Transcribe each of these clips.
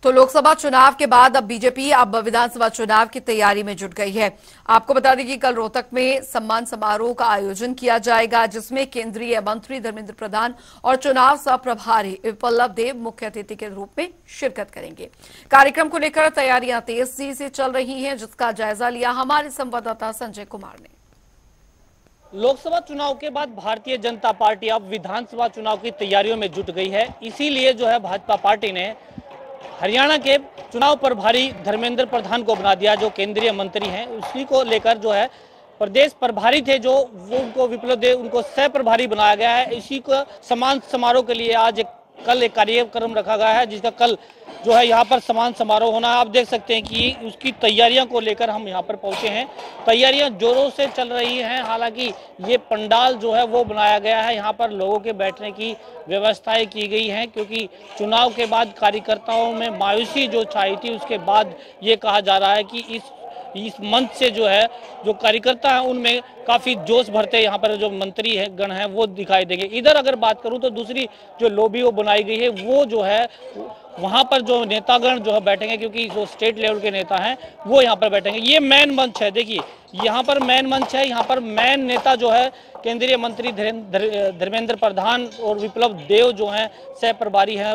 तो लोकसभा चुनाव के बाद अब बीजेपी अब विधानसभा चुनाव की तैयारी में जुट गई है। आपको बता दें कि कल रोहतक में सम्मान समारोह का आयोजन किया जाएगा, जिसमें केंद्रीय मंत्री धर्मेंद्र प्रधान और चुनाव सह प्रभारी विप्लव देव मुख्य अतिथि के रूप में शिरकत करेंगे। कार्यक्रम को लेकर तैयारियां तेजी से चल रही हैं, जिसका जायजा लिया हमारे संवाददाता संजय कुमार ने। लोकसभा चुनाव के बाद भारतीय जनता पार्टी अब विधानसभा चुनाव की तैयारियों में जुट गई है। इसीलिए जो है भाजपा पार्टी ने हरियाणा के चुनाव प्रभारी धर्मेंद्र प्रधान को बना दिया, जो केंद्रीय मंत्री हैं। उसी को लेकर जो है प्रदेश प्रभारी थे जो वो उनको विप्लव देव उनको सह प्रभारी बनाया गया है। इसी को सम्मान समारोह के लिए आज कल एक कार्यक्रम रखा गया है, जिसका कल जो है यहाँ पर सम्मान समारोह होना है। आप देख सकते हैं कि उसकी तैयारियों को लेकर हम यहाँ पर पहुंचे हैं। तैयारियां जोरों से चल रही हैं। हालांकि ये पंडाल जो है वो बनाया गया है, यहाँ पर लोगों के बैठने की व्यवस्थाएं की गई हैं, क्योंकि चुनाव के बाद कार्यकर्ताओं में मायूसी जो छाई थी, उसके बाद ये कहा जा रहा है कि इस मंच से जो है जो कार्यकर्ता हैं उनमें काफ़ी जोश भरते यहाँ पर जो मंत्री हैं गण हैं वो दिखाई देंगे। इधर अगर बात करूँ तो दूसरी जो लॉबी वो बनाई गई है, वो जो है वहाँ पर जो नेतागण जो है बैठेंगे, क्योंकि जो स्टेट लेवल के नेता हैं वो यहाँ पर बैठेंगे। ये मेन मंच है, देखिए यहाँ पर मेन मंच है। यहाँ पर मेन नेता जो है केंद्रीय मंत्री धर्मेंद्र प्रधान और विप्लव देव जो हैं सह प्रभारी हैं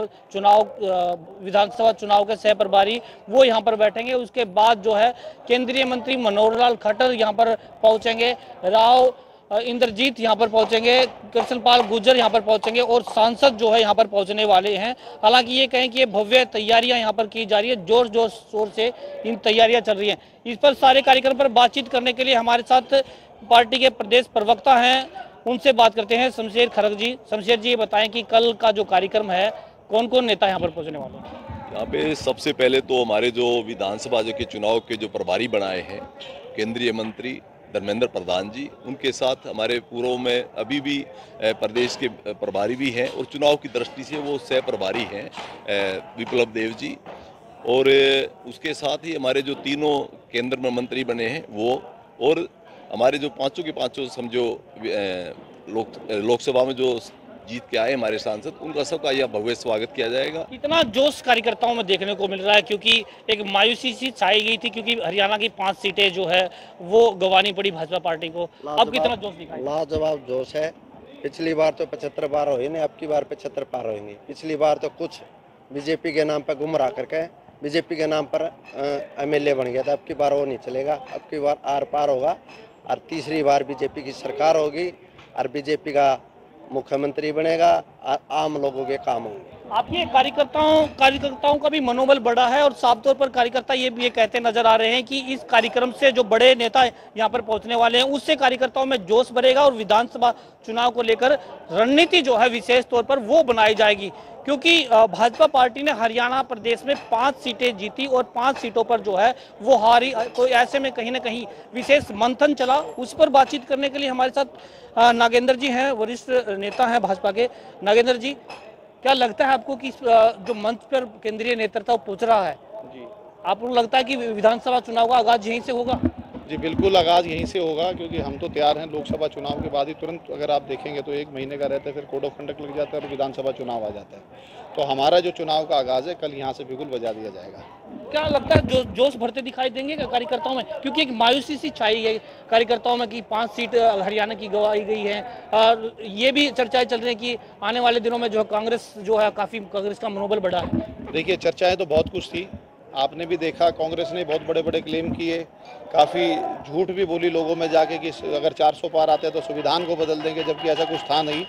विधानसभा चुनाव के सह प्रभारी, वो यहाँ पर बैठेंगे। उसके बाद जो है केंद्रीय मंत्री मनोहर लाल खट्टर यहाँ पर पहुँचेंगे, राव इंद्रजीत यहाँ पर पहुंचेंगे, कृष्णपाल गुर्जर यहाँ पर पहुंचेंगे और सांसद जो है यहाँ पर पहुंचने वाले हैं। हालांकि ये कहें कि ये भव्य तैयारियां यहाँ पर की जा रही है, जोर जोर शोर से इन तैयारियां चल रही हैं। इस पर सारे कार्यक्रम पर बातचीत करने के लिए हमारे साथ पार्टी के प्रदेश प्रवक्ता हैं, उनसे बात करते हैं। शमशेर खरग जी, शमशेर जी ये बताएं कि कल का जो कार्यक्रम है कौन कौन नेता यहाँ पर पहुँचने वाले हैं? यहाँ पे सबसे पहले तो हमारे जो विधानसभा के चुनाव के जो प्रभारी बनाए हैं केंद्रीय मंत्री धर्मेंद्र प्रधान जी, उनके साथ हमारे पूर्व में अभी भी प्रदेश के प्रभारी भी हैं और चुनाव की दृष्टि से वो सह प्रभारी हैं विप्लव देव जी, और उसके साथ ही हमारे जो तीनों केंद्र में मंत्री बने हैं वो, और हमारे जो पांचों के पांचों समझो लोकसभा में जो जीत के आए हमारे सांसद, उनका सबका यह भव्य स्वागत किया जाएगा। इतना जोश कार्यकर्ताओं में देखने को मिल रहा है, क्योंकि एक मायूसी सी छाई गई थी, क्योंकि हरियाणा की 5 सीटें जो है वो गंवानी पड़ी भाजपा पार्टी को। अब कितना जोश दिखाई? लाजवाब जोश है। पिछली बार तो 75 पार हुए ना, अब की बार 75 पार होंगे। पिछली बार तो कुछ बीजेपी के नाम पर गुमराह करके बीजेपी के नाम पर MLA बन गया था, अब की बार वो नहीं चलेगा। अब की बार आर पार होगा और तीसरी बार बीजेपी की सरकार होगी और बीजेपी का मुख्यमंत्री बनेगा और आम लोगों के काम होंगे। आपके कार्यकर्ताओं का भी मनोबल बढ़ा है और साफ तौर पर कार्यकर्ता ये कहते नजर आ रहे हैं कि इस कार्यक्रम से जो बड़े नेता यहाँ पर पहुंचने वाले हैं उससे कार्यकर्ताओं में जोश बढ़ेगा और विधानसभा चुनाव को लेकर रणनीति जो है विशेष तौर पर वो बनाई जाएगी, क्योंकि भाजपा पार्टी ने हरियाणा प्रदेश में 5 सीटें जीती और 5 सीटों पर जो है वो हारी। तो ऐसे में कहीं ना कहीं विशेष मंथन चला। उस पर बातचीत करने के लिए हमारे साथ नागेंद्र जी हैं, वरिष्ठ नेता हैं भाजपा के। नागेंद्र जी, क्या लगता है आपको कि जो मंच पर केंद्रीय नेतृत्व पहुंच रहा है जी, आपको लगता है कि विधानसभा चुनाव का आगाज यहीं से होगा? जी बिल्कुल, आगाज़ यहीं से होगा, क्योंकि हम तो तैयार हैं। लोकसभा चुनाव के बाद ही तुरंत अगर आप देखेंगे तो 1 महीने का रहता है, फिर कोड ऑफ कंडक्ट लग जाता है और विधानसभा चुनाव आ जाता है। तो हमारा जो चुनाव का आगाज़ है कल यहाँ से बिल्कुल बजा दिया जाएगा। क्या लगता है जोश भरते दिखाई देंगे कार्यकर्ताओं में? क्योंकि एक मायूसी सी छाई है कार्यकर्ताओं में कि 5 सीट हरियाणा की गंवाई गई है, और ये भी चर्चाएं चल रही है कि आने वाले दिनों में जो कांग्रेस जो है काफ़ी कांग्रेस का मनोबल बढ़ा है। देखिए, चर्चाएँ तो बहुत कुछ थी, आपने भी देखा कांग्रेस ने बहुत बड़े बड़े क्लेम किए, काफ़ी झूठ भी बोली लोगों में जाके कि अगर 400 पार आते हैं तो संविधान को बदल देंगे, जबकि ऐसा कुछ था नहीं।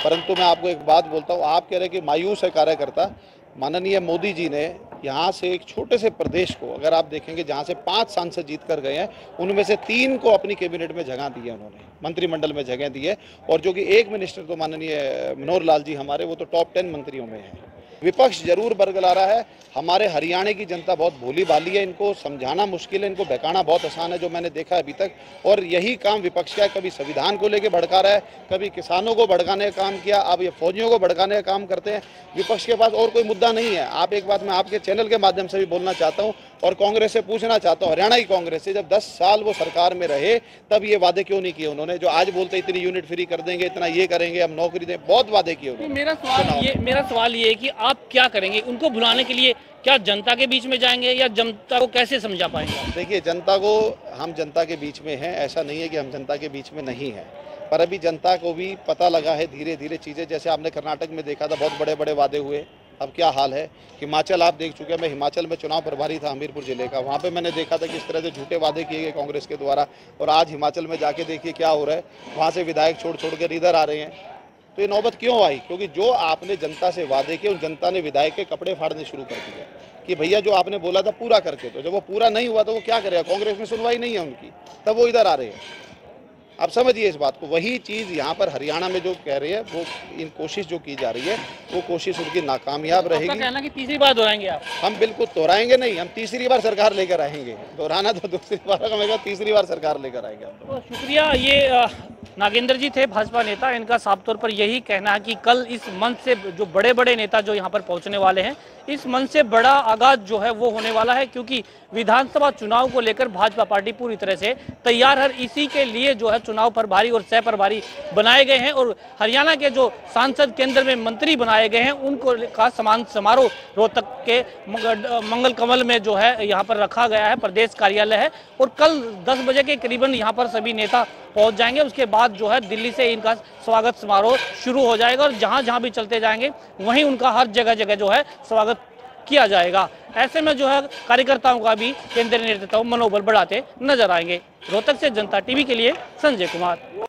परंतु मैं आपको एक बात बोलता हूँ, आप कह रहे हैं कि मायूस है कार्यकर्ता। माननीय मोदी जी ने यहाँ से एक छोटे से प्रदेश को, अगर आप देखेंगे जहाँ से 5 सांसद जीत कर गए हैं, उनमें से 3 को अपनी कैबिनेट में जगह दी है, उन्होंने मंत्रिमंडल में जगह दी है, और जो कि एक मिनिस्टर तो माननीय मनोहर लाल जी हमारे, वो तो टॉप 10 मंत्रियों में हैं। विपक्ष जरूर बरगला रहा है। हमारे हरियाणा की जनता बहुत भोली भाली है, इनको समझाना मुश्किल है, इनको बहकाना बहुत आसान है, जो मैंने देखा अभी तक। और यही काम विपक्ष का है, कभी संविधान को लेकर भड़का रहा है, कभी किसानों को भड़काने का काम किया, अब ये फौजियों को भड़काने का काम करते हैं। विपक्ष के पास और कोई मुद्दा नहीं है। आप एक बात मैं आपके चैनल के माध्यम से भी बोलना चाहता हूँ और कांग्रेस से पूछना चाहता हूँ, हरियाणा की कांग्रेस से, जब 10 साल वो सरकार में रहे तब ये वादे क्यों नहीं किए उन्होंने? जो आज बोलते इतनी यूनिट फ्री कर देंगे, इतना ये करेंगे, हम नौकरी दें, बहुत वादे किए उन्होंने। मेरा सवाल ये है कि आप क्या करेंगे? उनको भुलाने के लिए क्या जनता के बीच में जाएंगे या जनता को कैसे समझा पाएंगे? देखिए, जनता को, हम जनता के बीच में हैं, ऐसा नहीं है कि हम जनता के बीच में नहीं हैं, पर अभी जनता को भी पता लगा है धीरे धीरे चीज़ें। जैसे आपने कर्नाटक में देखा था, बहुत बड़े बड़े वादे हुए, अब क्या हाल है। हिमाचल आप देख चुके हैं, मैं हिमाचल में चुनाव प्रभारी था हमीरपुर जिले का, वहाँ पे मैंने देखा था कि इस तरह से झूठे वादे किए गए कांग्रेस के द्वारा। और आज हिमाचल में जाके देखिए क्या हो रहा है, वहाँ से विधायक छोड़ छोड़ कर इधर आ रहे हैं। तो ये नौबत क्यों आई? क्योंकि जो आपने जनता से वादे किए, उन जनता ने विधायक के कपड़े फाड़ने शुरू कर दिए कि भैया जो आपने बोला था पूरा करके। तो जब वो पूरा नहीं हुआ तो वो क्या करेगा? कांग्रेस में सुनवाई नहीं है उनकी, तब वो इधर आ रहे हैं। आप समझिए इस बात को। वही चीज़ यहाँ पर हरियाणा में जो कह रहे हैं, वो इन कोशिश जो की जा रही है, वो कोशिश उनकी नाकामयाब रहेगी। आपका कहना कि तीसरी बार दोहराएंगे आप? हम बिल्कुल दोहराएंगे नहीं, हम तीसरी बार सरकार लेकर आएंगे। दोहराना तो दूसरी बार का, तीसरी बार सरकार लेकर आएंगे हम। तो शुक्रिया। ये नागेंद्र जी थे, भाजपा नेता। इनका साफ तौर पर यही कहना है कि कल इस मंच से जो बड़े बड़े नेता जो यहाँ पर पहुंचने वाले हैं, इस मंच से बड़ा आगाज जो है वो होने वाला है, क्योंकि विधानसभा चुनाव को लेकर भाजपा पार्टी पूरी तरह से तैयार है। इसी के लिए जो है चुनाव प्रभारी और सह प्रभारी बनाए गए हैं, और हरियाणा के जो सांसद केंद्र में मंत्री बनाए गए हैं, उनको का समान समारोह रोहतक के मंगल कमल में जो है यहाँ पर रखा गया है, प्रदेश कार्यालय है। और कल 10 बजे के करीबन यहाँ पर सभी नेता पहुंच जाएंगे। उसके बाद जो है दिल्ली से इनका स्वागत समारोह शुरू हो जाएगा, और जहां जहां भी चलते जाएंगे वहीं उनका हर जगह जगह जो है स्वागत किया जाएगा। ऐसे में जो है कार्यकर्ताओं का भी केंद्रीय नेतृत्व मनोबल बढ़ाते नजर आएंगे। रोहतक से जनता टीवी के लिए संजय कुमार।